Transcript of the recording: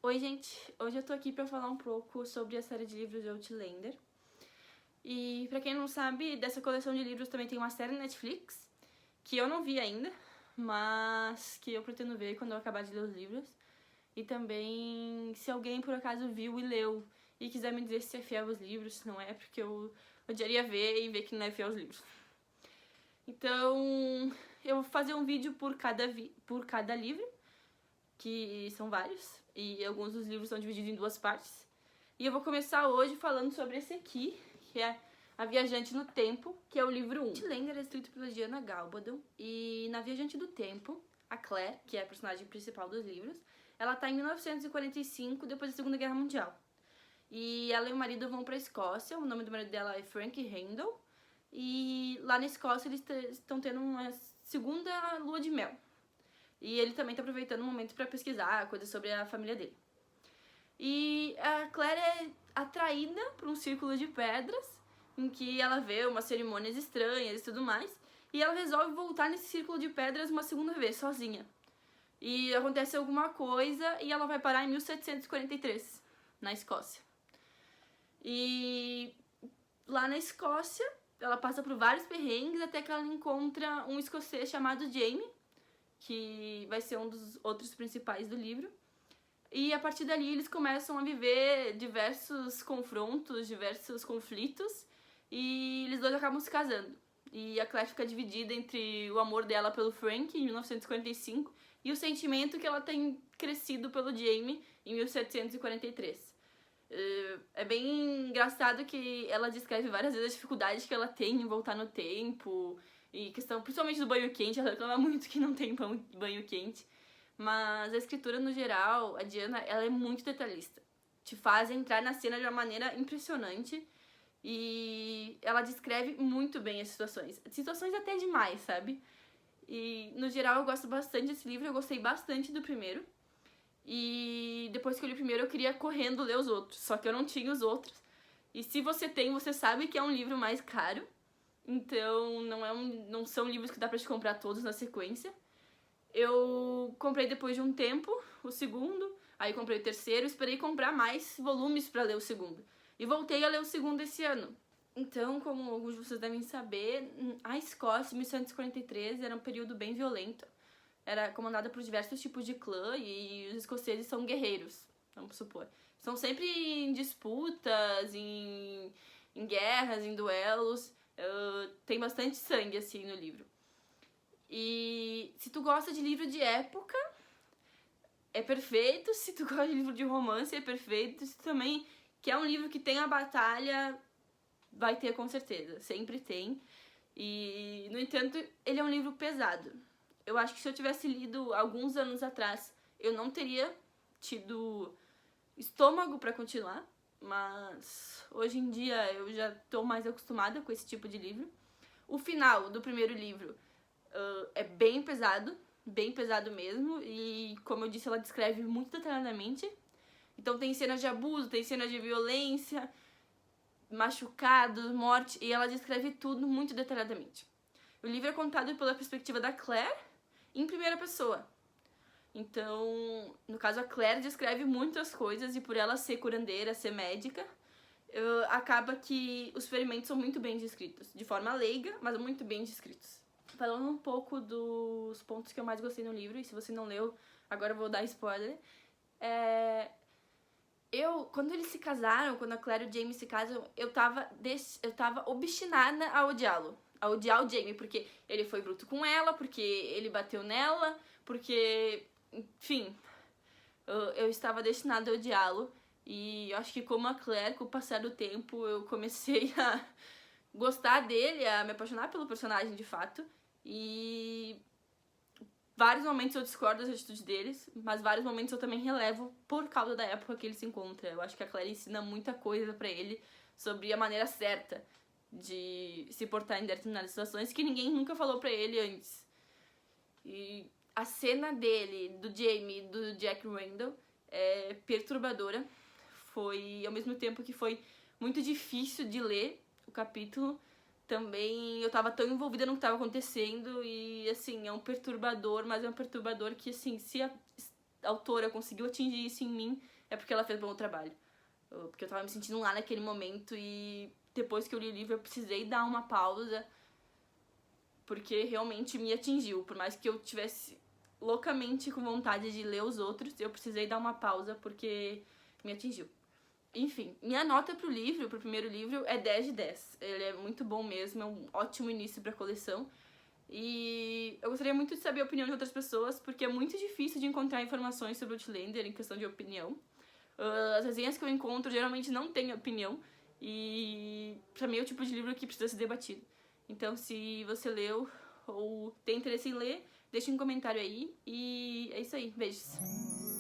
Oi, gente! Hoje eu tô aqui pra falar um pouco sobre a série de livros de Outlander. E pra quem não sabe, dessa coleção de livros também tem uma série na Netflix, que eu não vi ainda, mas que eu pretendo ver quando eu acabar de ler os livros. E também, se alguém por acaso viu e leu e quiser me dizer se é fiel aos livros, se não é, porque eu odiaria ver e ver que não é fiel aos livros. Então, eu vou fazer um vídeo por cada livro, que são vários, e alguns dos livros são divididos em duas partes. E eu vou começar hoje falando sobre esse aqui, que é A Viajante no Tempo, que é o livro 1. Outlander é escrito pela Diana Gabaldon, e na Viajante do Tempo, a Claire, que é a personagem principal dos livros, ela tá em 1945, depois da Segunda Guerra Mundial. E ela e o marido vão pra Escócia, o nome do marido dela é Frank Handel, e lá na Escócia eles estão tendo uma segunda lua de mel. E ele também tá aproveitando o momento pra pesquisar coisas sobre a família dele. E a Claire é atraída por um círculo de pedras, em que ela vê umas cerimônias estranhas e tudo mais, e ela resolve voltar nesse círculo de pedras uma segunda vez, sozinha. E acontece alguma coisa e ela vai parar em 1743, na Escócia. E lá na Escócia, ela passa por vários perrengues até que ela encontra um escocês chamado Jamie, que vai ser um dos outros principais do livro. E a partir dali eles começam a viver diversos confrontos, diversos conflitos, e eles dois acabam se casando. E a Claire fica dividida entre o amor dela pelo Frank, em 1945, e o sentimento que ela tem crescido pelo Jamie, em 1743. É bem engraçado que ela descreve várias vezes as dificuldades que ela tem em voltar no tempo, e questão principalmente do banho quente, ela reclama muito que não tem banho quente. Mas a escritura no geral, a Diana, ela é muito detalhista. Te faz entrar na cena de uma maneira impressionante e ela descreve muito bem as situações. Situações até demais, sabe? E no geral eu gosto bastante desse livro, eu gostei bastante do primeiro. E depois que eu li o primeiro eu queria correndo ler os outros, só que eu não tinha os outros. E se você tem, você sabe que é um livro mais caro. Então não são livros que dá pra te comprar todos na sequência. Eu comprei depois de um tempo o segundo, aí comprei o terceiro, esperei comprar mais volumes pra ler o segundo. E voltei a ler o segundo esse ano. Então, como alguns de vocês devem saber, a Escócia, em 1843, era um período bem violento. Era comandada por diversos tipos de clã e os escoceses são guerreiros, vamos supor. São sempre em disputas, em guerras, em duelos. Tem bastante sangue, assim, no livro. E se tu gosta de livro de época, é perfeito. Se tu gosta de livro de romance, é perfeito. Se tu também quer um livro que tenha batalha, vai ter com certeza. Sempre tem. E, no entanto, ele é um livro pesado. Eu acho que se eu tivesse lido alguns anos atrás, eu não teria tido estômago pra continuar. Mas hoje em dia eu já tô mais acostumada com esse tipo de livro. O final do primeiro livro é bem pesado mesmo, e como eu disse, ela descreve muito detalhadamente. Então tem cenas de abuso, tem cenas de violência, machucados, morte, e ela descreve tudo muito detalhadamente. O livro é contado pela perspectiva da Claire, em primeira pessoa. Então, no caso, a Claire descreve muitas coisas, e por ela ser curandeira, ser médica, acaba que os ferimentos são muito bem descritos, de forma leiga, mas muito bem descritos. Falando um pouco dos pontos que eu mais gostei no livro, e se você não leu, agora eu vou dar spoiler. Quando eles se casaram, quando a Claire e o Jamie se casam, eu tava obstinada a odiá-lo. A odiar o Jamie, porque ele foi bruto com ela, porque ele bateu nela, porque... Enfim, eu estava destinada a odiá-lo. E eu acho que como a Claire, com o passar do tempo, eu comecei a gostar dele, a me apaixonar pelo personagem de fato. E vários momentos eu discordo das atitudes deles, mas vários momentos eu também relevo por causa da época que ele se encontra. Eu acho que a Claire ensina muita coisa pra ele sobre a maneira certa de se portar em determinadas situações que ninguém nunca falou pra ele antes. E a cena dele, do Jamie e do Jack Randall, é perturbadora. Foi, ao mesmo tempo que foi muito difícil de ler o capítulo, também eu tava tão envolvida no que tava acontecendo e, assim, é um perturbador, mas é um perturbador que, assim, se autora conseguiu atingir isso em mim, é porque ela fez bom trabalho. Porque eu tava me sentindo lá naquele momento e depois que eu li o livro eu precisei dar uma pausa, porque realmente me atingiu. Por mais que eu tivesse loucamente com vontade de ler os outros, eu precisei dar uma pausa porque me atingiu. Enfim, minha nota pro livro, pro primeiro livro, é 10 de 10. Ele é muito bom mesmo, é um ótimo início pra coleção. E eu gostaria muito de saber a opinião de outras pessoas, porque é muito difícil de encontrar informações sobre Outlander em questão de opinião. As resenhas que eu encontro geralmente não têm opinião, e pra mim é o tipo de livro que precisa ser debatido. Então, se você leu ou tem interesse em ler, deixe um comentário aí, e é isso aí. Beijos!